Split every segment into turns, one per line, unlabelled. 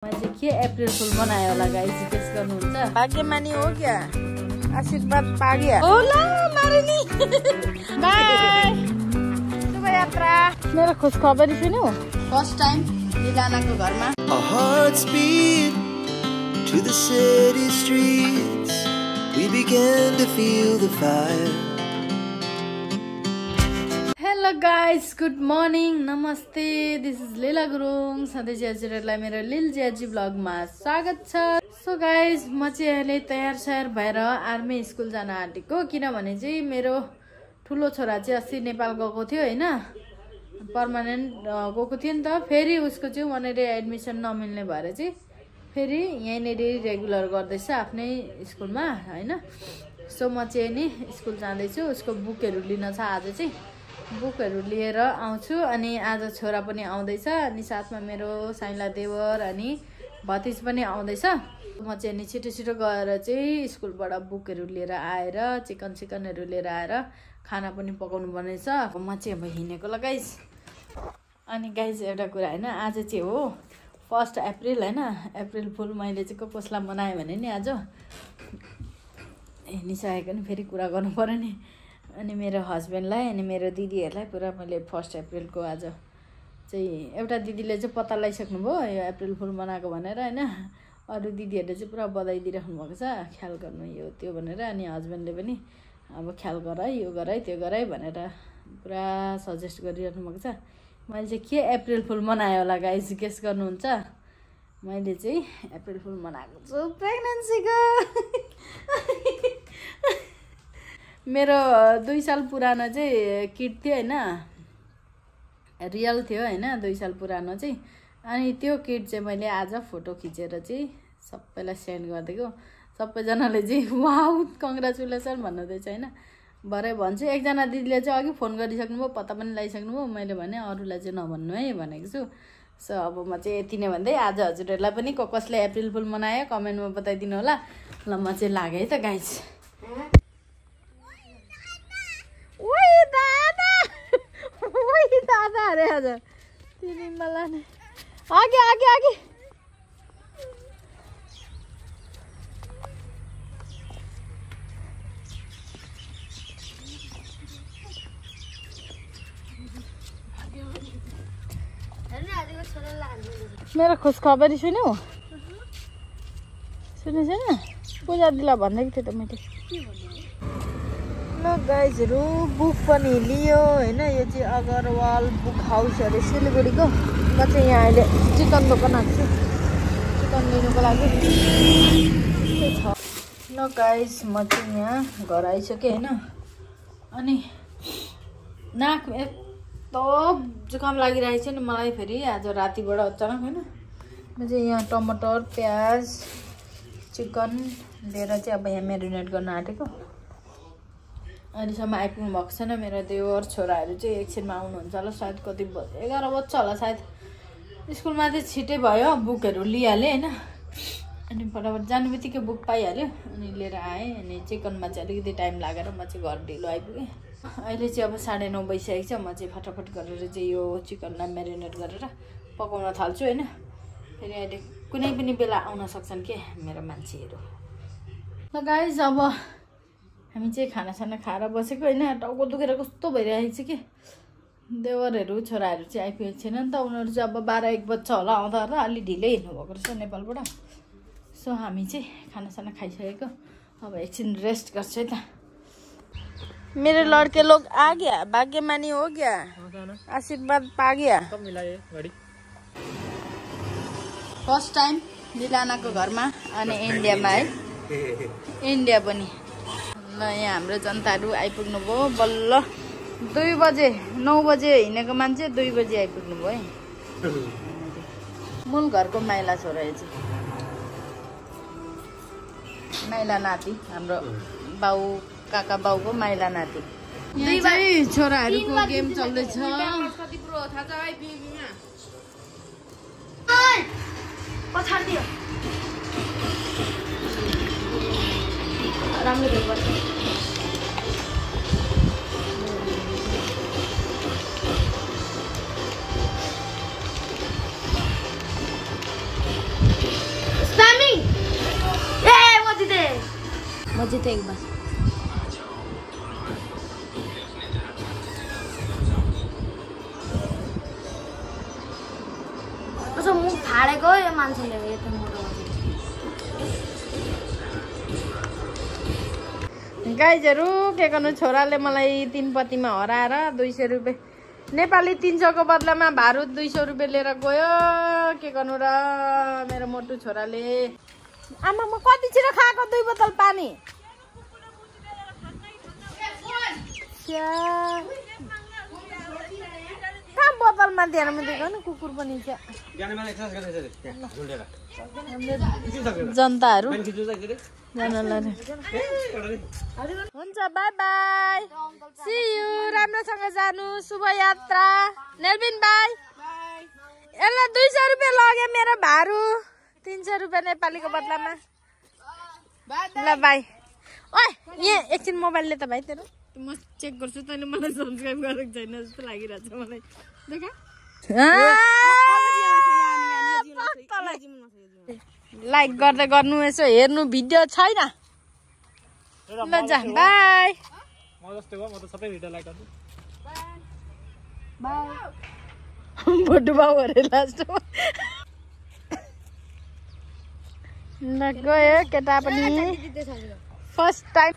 मैले के अप्रिल फुल बनायो होला गाइस गेस गर्नुहुन्छ?
भाग्यमानी हो क्या? आशीर्वाद पाग्या
होला मारिनी।
बाय शुभ यात्रा।
मेरो खुश खबरी सुन्यौ?
फर्स्ट टाइम लिलानाको घरमा।
Our hearts beat to the city streets. We began to feel the fire.
Hello guys, good morning, नमस्ते। दिस इज लीला गुरुङ। सधैँ हजुरहरूलाई मेरो लिल ज्याजी ब्लगमा स्वागत छ। सो गाइस, म चाहिँ अहिले तयार भएर आर्मी स्कुल जान आँटेको, किनभने चाहिँ मेरो ठुलो छोरा चाहिँ अस्ति नेपाल गएको थियो होइन, पर्मानेन्ट गएको थियो नि त। फेरि उसको चाहिँ वहाँनिर एडमिसन नमिल्ने भएर चाहिँ फेरि यहीँनिर रेगुलर गर्दैछ आफ्नै स्कुलमा होइन। सो म चाहिँ नि स्कुल जाँदैछु। उसको बुकहरू लिन छ। आज चाहिँ बुकहरू लिएर आउँछु। अनि आज छोरा पनि आउँदैछ, अनि साथमा मेरो साइला देवर अनि भतिज पनि आउँदैछ। म चाहिँ नि छिटो गएर चाहिँ स्कुलबाट बुकहरू लिएर आएर चिकनहरू लिएर आएर खाना पनि पकाउनु पर्नेछ। म चाहिँ अब हिँडेको ल गाइस। अनि गाइस एउटा कुरा होइन, आज चाहिँ हो 1 अप्रिल होइन, अप्रिल फुल। मैले चाहिँ कसलाई मनाएँ भने नि आज हिँडिसकेको नि फेरि कुरा गर्नु पर्यो नि। अनि मेरो हस्बेन्डलाई अनि मेरो दिदीहरूलाई पुरा मैले 1 अप्रिलको आज चाहिँ, एउटा दिदीले चाहिँ पत्ता लगाइसक्नु भयो यो अप्रिल फुल मनाएको भनेर होइन। अरू दिदीहरूले चाहिँ पुरा बधाई दिइराख्नु भएको छ, ख्याल गर्नु यो त्यो भनेर। अनि हस्बेन्डले पनि अब ख्याल गर है, यो गर है, त्यो गर है भनेर पुरा सजेस्ट गरिराख्नु भएको छ। मैले चाहिँ के अप्रिल फुल मनायो होला गाइस गेस गर्नुहुन्छ? मैले चाहिँ अप्रिल फुल मनाएको छु प्रेग्नेन्सीको। मेरो 2 साल पुरानो चाहिँ किट थियो होइन, रियल थियो होइन, 2 साल पुरानो चाहिँ। अनि त्यो किट चाहिँ मैले आज फोटो खिचेर चाहिँ सबैलाई सेन्ड गरिदिएको। सबैजनाले चाहिँ वाउ कङ्ग्रेचुलेसन भन्नुहुँदैछ होइन। भरे भन्छु, एकजना दिदीले चाहिँ अघि फोन गरिसक्नु भयो, पत्ता पनि लगाइसक्नु भयो। मैले भने अरूलाई चाहिँ नभन्नु है भनेको छु। सो अब म चाहिँ यति नै भन्दै आज हजुरहरूलाई पनि कसले अप्रिल फुल मनायो कमेन्टमा बताइदिनु होला। ल म चाहिँ लागेँ है त गाइस। दादा अरे आज मलाई नै आगे मेरो खुश खबरी सुन्यौ? सुने छैन? पूजा दिला भन्दैको थिएँ त मैले। ल गाइजहरू, बुक पनि लियो होइन। यो चाहिँ अगरवाल बुक हाउस अरे सिलगढीको। म चाहिँ यहाँ अहिले चिकन दोकान आएको छु चिकन लिनुको लागि। ल गाइस, म चाहिँ यहाँ घर आइसकेँ होइन। अनि नाक एकदम जुकाम लागिरहेको छ नि मलाई फेरि आज रातिबाट अचानक होइन। म चाहिँ यहाँ टमाटर प्याज चिकन लिएर चाहिँ अब यहाँ मेरिनेट गर्न आँटेको। अहिलेसम्म आइपुग्नु भएको छैन। मेरो देवर छोराहरू चाहिँ एकछिनमा आउनुहुन्छ होला, सायद कति 11 बज्छ होला सायद। स्कुलमा चाहिँ छिटै भयो, बुकहरू लिइहालेँ होइन। अनि फटाफट जानु बित्तिकै बुक पाइहाल्यो, अनि लिएर आएँ। अनि चिकनमा चाहिँ अलिकति टाइम लागेर म चाहिँ घर ढिलो आइपुगेँ। अहिले चाहिँ अब 9:30 बजिसकेको छ। म चाहिँ फटाफट गरेर चाहिँ यो चिकनलाई मेरिनेट गरेर पकाउन थाल्छु होइन। फेरि अहिले कुनै पनि बेला आउन सक्छन् के मेरो मान्छेहरू। ल गाइस, अब हामी चाहिँ खानासाना खाएर बसेको होइन। टाउको दुखेर कस्तो भइरहेको छ कि। देवरहरू छोराहरू चाहिँ आइपुगेको छैन नि त। उनीहरू चाहिँ अब 12-1 बज्छ होला आउँदा र अलि ढिलै हिँड्नुभएको रहेछ नेपालबाट। सो हामी चाहिँ खानासाना खाइसकेको, अब एकछिन रेस्ट गर्छ है त।
मेरे लड़के लोग आ गया, भाग्यमानी हो गया, आशीर्वाद पा गया। फर्स्ट टाइम लिलानाको घरमा अनि इन्डियामा है, इन्डिया पनि। ल यहाँ हाम्रो जनताहरू आइपुग्नु भयो बल्ल। 2 बजे 9 बजे हिँडेको मान्छे 2 बजे आइपुग्नु भयो है। मूल घरको माइला छोरा चाहिँ माइला नाति, हाम्रो बाउ काका बाउको माइला नाति। यहाँ चाहिँ छोराहरूको गेम चल्दैछ। राम्रो बजे तो एक बार उसको मुख फाडेको यो मान्छेले यता मोटो
गाइजहरू के गर्नु छोराले मलाई 3 पत्तीमा हराएर 200 रुपियाँ नेपाली 300 को बदलामा भारत 200 रुपियाँ लिएर गयो के गर्नु र मेरो मोटु छोराले आमा म कति छिटो खाएको 2 बोतल पानी कहाँ बोतलमा दिएर म दिएको नि कुकुर पनि छ जनताहरू हुन्छ बाई बाई सी यू राम्रोसँग जानु शुभ यात्रा नेलबिन बाई यसलाई 200 रुपियाँ लग्यो मेरो भारू 300 रुपियाँ नेपालीको बदलामा ल बाई ओए यहाँ एकछिन मोबाइल ले त भाइ तेरो म चेक गर्छु तैँले मलाई सब्सक्राइब गरेको छैन जस्तो लागिरहेछ मलाई देखा लाइक गर्दै गर्नु यसो हेर्नु भिडियो छैन ल जा बाई भोटु बाउ अरे लास्टमा ल गयो केटा पनि फर्स्ट टाइम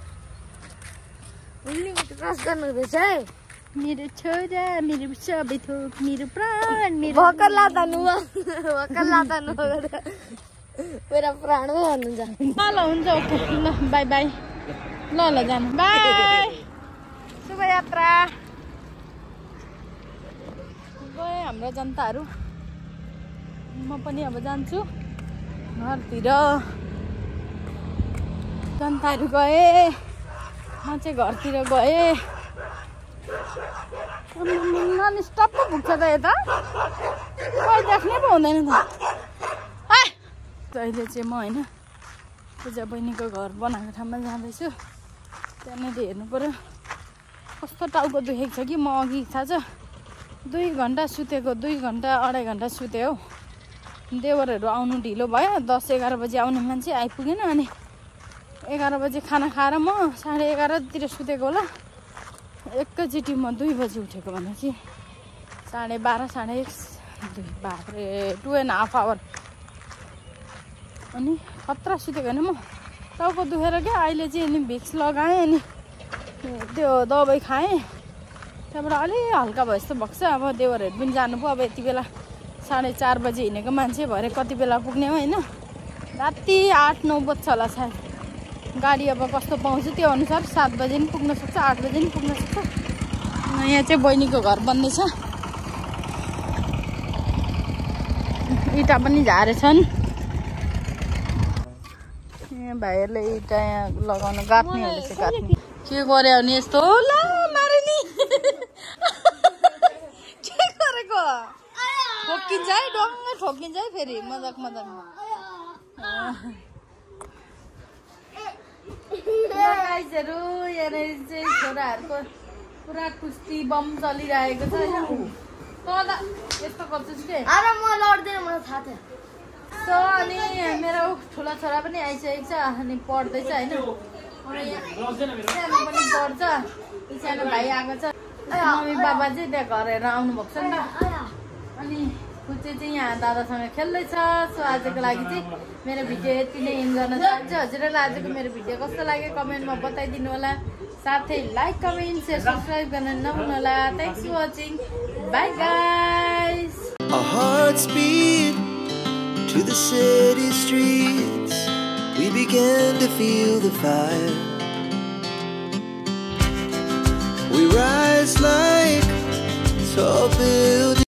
मेरो छोरा मेरो सबै थोक मेरो प्राण मेरो
भर्खर लाता नु मेरो प्राण हो भन्नुहुन्छ
ल हुन्छ ओके ल बाई बाई ल जानु बाई शुभ यात्रा गए हाम्रो जनताहरू म पनि अब जान्छु घरतिर जनताहरू गए म चाहिँ घरतिर गएँ नन स्टप पो पुग्छ त यता कोही देख्नै पो हुँदैन त अहिले चाहिँ म होइन पूजा बहिनीको घर बनाएको ठाउँमा जाँदैछु त्यहाँनिर हेर्नु पर्यो कस्तो टाउको दुखेको छ कि म अघि थाहा छ 2 घन्टा सुतेको 2 घन्टा 2.5 घन्टा सुते हौ देवरहरू आउनु ढिलो भयो 10-11 बजी आउने मान्छे आइपुगेन अनि 11 बजी खाना खाएर म 11:30 तिर सुतेको होला एकैचोटि म 2 बजी उठेको भनेपछि 12:30 1:30 बाफ्रे 2.5 आवर अनि खतरा सुतेको होइन म टाउको दुखेर क्या अहिले चाहिँ अनि भिक्स लगाएँ अनि त्यो दबाई खाएँ त्यहाँबाट अलि हल्का भयो जस्तो भएको छ अब देवरहरू पनि जानु पो अब यति बेला 4:30 बजी हिँडेको मान्छे भरे कति बेला पुग्ने हो होइन राति 8-9 बज्छ होला सायद गाडी अब कस्तो पाउँछु त्यो अनुसार 7 बजे पनि पुग्न सक्छ 8 बजे पनि पुग्न सक्छ यहाँ चाहिँ बहिनीको घर बन्दैछ इँटा पनि झारेछन् यहाँ भाइहरूले इँटा यहाँ लगाउनु गाँच्ने हुँदैछ गाँच्ने के गऱ्यो भने यस्तो ल मारे नि के गरेको ठोकिन्छ है डङ्गै ठोकिन्छ है फेरि मजाक मजाकमा गाइजहरू यहाँनिर चाहिँ छोराहरूको पुरा कुस्ती बम चलिरहेको छ होइन तल यस्तो गर्छु के
अरे म लड्दैन मलाई थाहा थियो
सो अनि मेरो ठुलो छोरा पनि आइसकेको छ अनि पढ्दैछ होइन सानो पनि पढ्छ सानो भाइ आएको छ मम्मी बाबा चाहिँ त्यहाँ घर हेरेर आउनुभएको छ नि अनि खुच्चे चाहिँ यहाँ दादासँग खेल्दैछ सो आजको लागि चाहिँ मेरो भिडियो यति नै एन्ड गर्न चाहन्छु हजुरहरूलाई आजको मेरो भिडियो कस्तो लाग्यो कमेन्टमा बताइदिनु होला साथै लाइक कमेन्ट सेयर सब्सक्राइब गर्न नभुल्नु होला thanks for watching bye guys
Our hearts beat to the city streets. We began to feel the fire. We rise like tall buildings.